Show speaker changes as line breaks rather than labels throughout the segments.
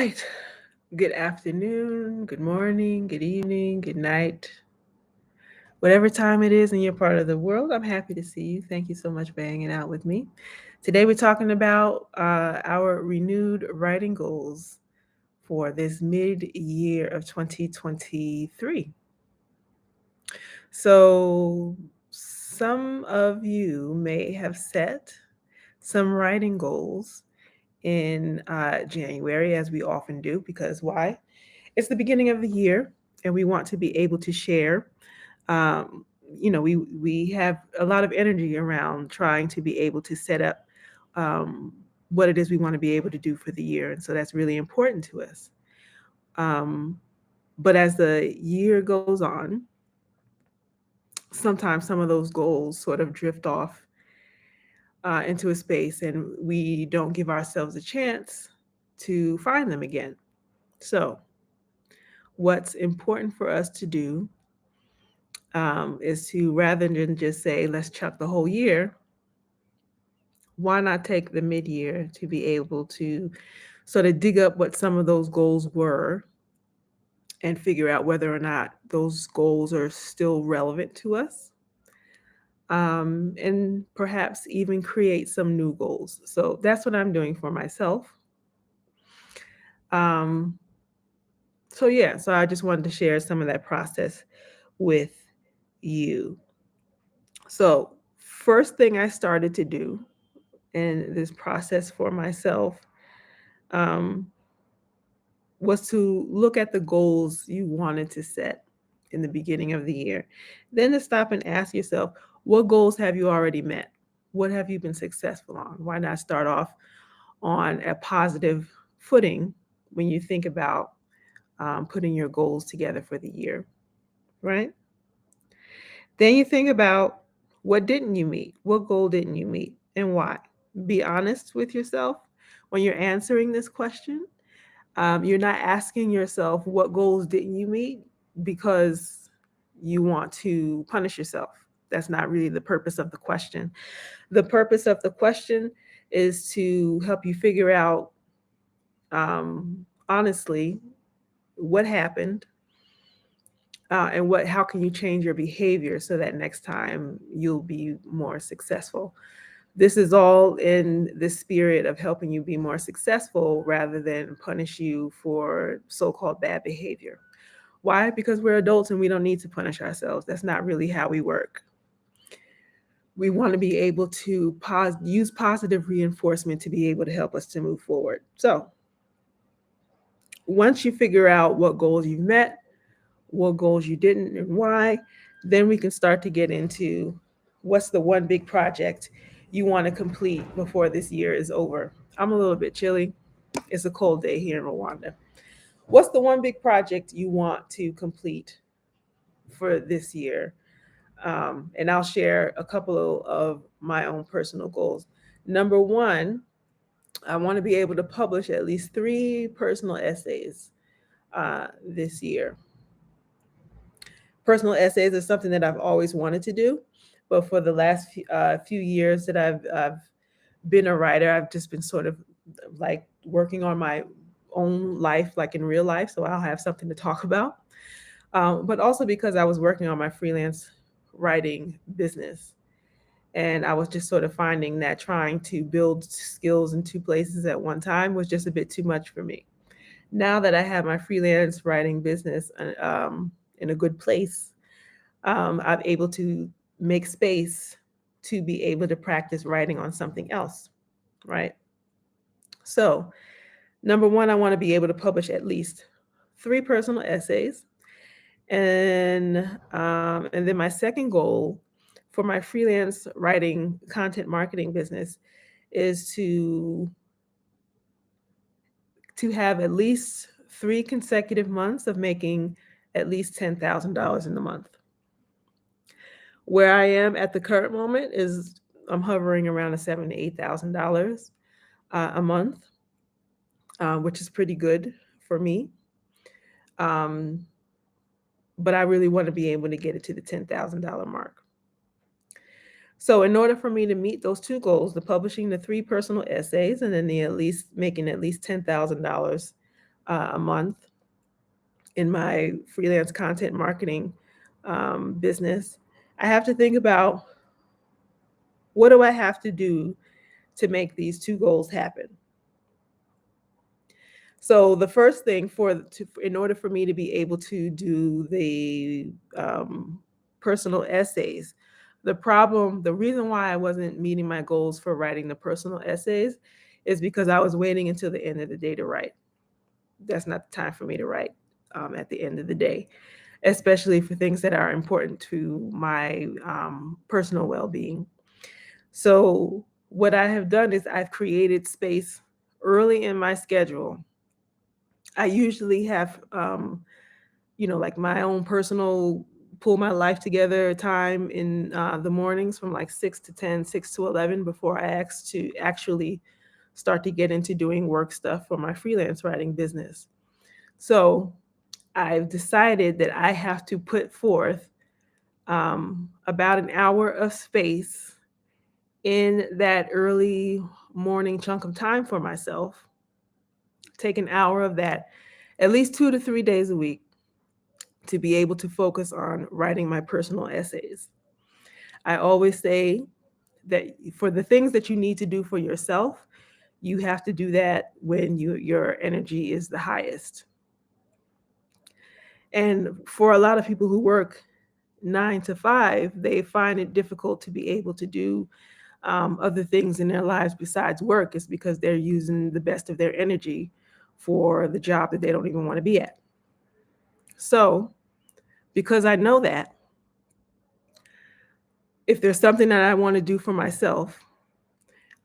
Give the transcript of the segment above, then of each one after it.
right. Good afternoon, good morning, good evening, good night. Whatever time it is in your part of the world, I'm happy to see you. Thank you so much for hanging out with me. Today, we're talking about our renewed writing goals for this mid year of 2023. So, some of you may have set some writing goals in January, as we often do, because why? It's the beginning of the year, and we want to be able to share. Um, we have a lot of energy around trying to be able to set up um, what it is we want to be able to do for the year, and so that's really important to us. Um, but as the year goes on, sometimes some of those goals sort of drift off into a space, and we don't give ourselves a chance to find them again. So, what's important for us to do is to rather than just say, let's chuck the whole year, why not take the mid year to be able to sort of dig up what some of those goals were and figure out whether or not those goals are still relevant to us, and perhaps even create some new goals. So that's what I'm doing for myself. Um, so I just wanted to share some of that process with you. So, first thing I started to do in this process for myself um, was to look at the goals you wanted to set in the beginning of the year. Then to stop and ask yourself, what goals have you already met? What have you been successful on? Why not start off on a positive footing when you think about putting your goals together for the year, right? Then you think about what didn't you meet? What goal didn't you meet and why? Be honest with yourself when you're answering this question. You're not asking yourself what goals didn't you meet because you want to punish yourself. That's not really the purpose of the question. The purpose of the question is to help you figure out honestly what happened, and what how can you change your behavior so that next time you'll be more successful. This is all in the spirit of helping you be more successful rather than punish you for so-called bad behavior. Why? Because we're adults and we don't need to punish ourselves. That's not really how we work. We want to be able to use positive reinforcement to be able to help us to move forward. So once you figure out what goals you've met, what goals you didn't, and why, then we can start to get into what's the one big project you want to complete before this year is over. I'm a little bit chilly. It's a cold day here in Rwanda. What's the one big project you want to complete for this year? And I'll share a couple of my own personal goals. Number one, I want to be able to publish at least 3 personal essays this year. Personal essays is something that I've always wanted to do, but for the last few years that I've been a writer, I've just been sort of like working on my own life, like in real life, so I'll have something to talk about. But also because I was working on my freelance writing business, and I was just sort of finding that trying to build skills in 2 places at one time was just a bit too much for me. Now that I have my freelance writing business in a good place, I'm able to make space to be able to practice writing on something else, right? So, number one, I want to be able to publish at least 3 personal essays, and then my second goal for my freelance writing content marketing business is to have at least 3 consecutive months of making at least $10,000 in the month. Where I am at the current moment is I'm hovering around a $7,000 to $8,000 a month, which is pretty good for me. Um, but I really want to be able to get it to the $10,000 mark. So, in order for me to meet those 2 goals, the publishing the 3 personal essays and then the at least making at least $10,000 a month in my freelance content marketing business, I have to think about, what do I have to do to make these two goals happen? So the first thing, in order for me to be able to do the personal essays, the reason why I wasn't meeting my goals for writing the personal essays is because I was waiting until the end of the day to write. That's not the time for me to write at the end of the day, especially for things that are important to my personal well-being. So what I have done is I've created space early in my schedule. I usually have, like my own personal pull my life together time in the mornings from like 6 to 10, 6 to 11 before I ask to actually start to get into doing work stuff for my freelance writing business. So I've decided that I have to put forth about an hour of space in that early morning chunk of time for myself. Take an hour of that at least 2 to 3 days a week to be able to focus on writing my personal essays. I always say that for the things that you need to do for yourself, you have to do that when your energy is the highest. And for a lot of people who work 9 to 5, they find it difficult to be able to do other things in their lives besides work, is because they're using the best of their energy for the job that they don't even want to be at. So, because I know that, if there's something that I want to do for myself,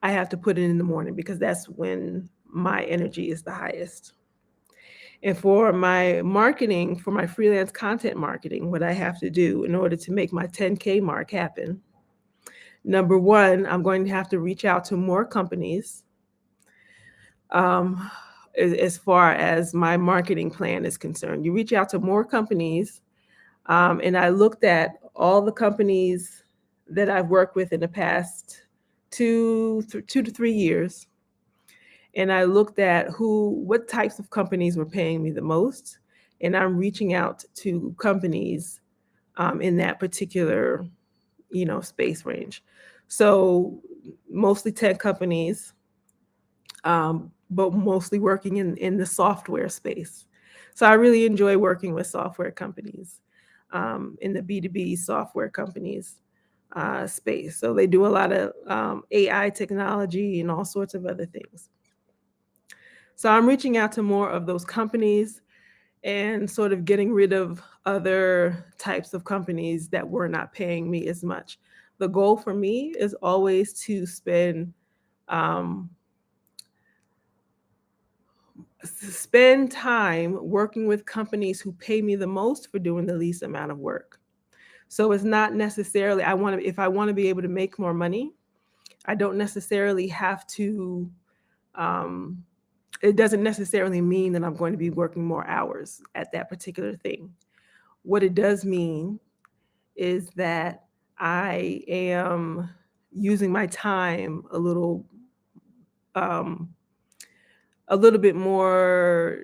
I have to put it in the morning because that's when my energy is the highest. And for my marketing, for my freelance content marketing, what I have to do in order to make my 10K mark happen, number one, I'm going to have to reach out to more companies um, as far as my marketing plan is concerned. You reach out to more companies, and I looked at all the companies that I've worked with in the past 2 to 3 years, and I looked at what types of companies were paying me the most, and I'm reaching out to companies in that particular, space range. So mostly tech companies, but mostly working in the software space. So I really enjoy working with software companies in the B2B software companies space. So they do a lot of AI technology and all sorts of other things. So I'm reaching out to more of those companies and sort of getting rid of other types of companies that were not paying me as much. The goal for me is always to um, spend time working with companies who pay me the most for doing the least amount of work. So it's not necessarily, if I want to be able to make more money, I don't necessarily have to, um, it doesn't necessarily mean that I'm going to be working more hours at that particular thing. What it does mean is that I am using my time um, a little bit more,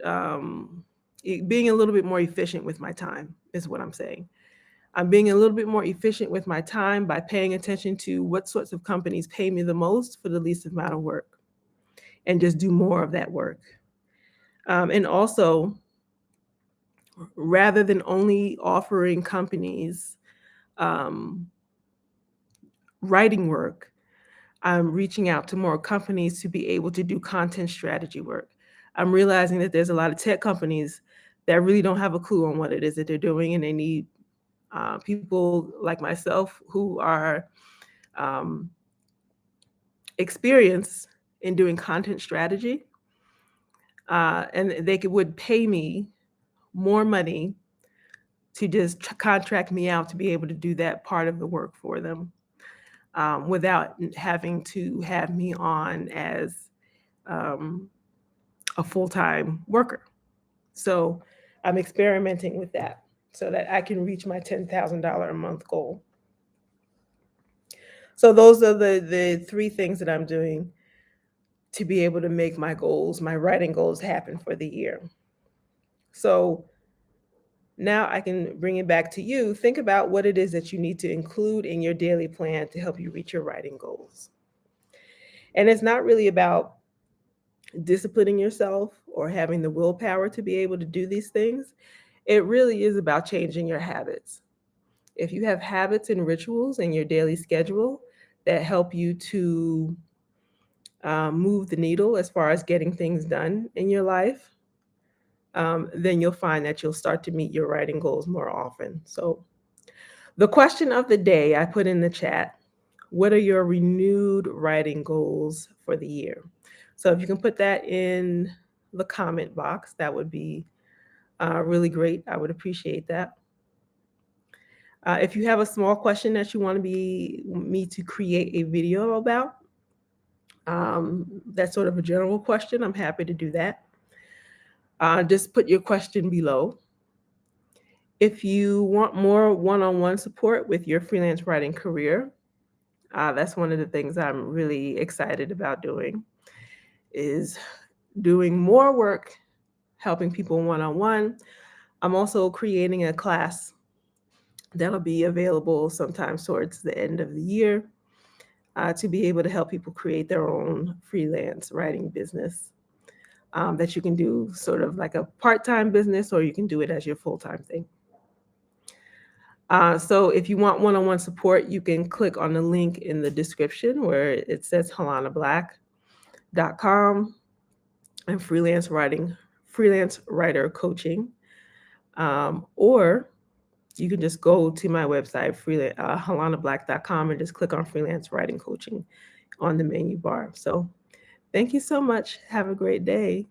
um, being a little bit more efficient with my time, is what I'm saying. I'm being a little bit more efficient with my time by paying attention to what sorts of companies pay me the most for the least amount of work, and just do more of that work. And also, rather than only offering companies um, writing work, I'm reaching out to more companies to be able to do content strategy work. I'm realizing that there's a lot of tech companies that really don't have a clue on what it is that they're doing, and they need people like myself who are um, experienced in doing content strategy, and would pay me more money to just contract me out to be able to do that part of the work for them, without having to have me on as um, a full-time worker. So I'm experimenting with that so that I can reach my $10,000 a month goal. So those are the three things that I'm doing to be able to make my goals, my writing goals happen for the year. So now I can bring it back to you. Think about what it is that you need to include in your daily plan to help you reach your writing goals. And it's not really about disciplining yourself or having the willpower to be able to do these things. It really is about changing your habits. If you have habits and rituals in your daily schedule that help you to move the needle as far as getting things done in your life, then you'll find that you'll start to meet your writing goals more often. So, the question of the day I put in the chat: what are your renewed writing goals for the year? So, if you can put that in the comment box, that would be really great. I would appreciate that. If you have a small question that you want me to create a video about, that's sort of a general question, I'm happy to do that. Just put your question below. If you want more one-on-one support with your freelance writing career, that's one of the things I'm really excited about doing, is doing more work helping people one-on-one. I'm also creating a class that'll be available sometime towards the end of the year, to be able to help people create their own freelance writing business, that you can do sort of like a part-time business, or you can do it as your full-time thing. So if you want one-on-one support, you can click on the link in the description where it says halanablack.com and freelance writer coaching. Or you can just go to my website, halanablack.com, and just click on freelance writing coaching on the menu bar. So thank you so much. Have a great day.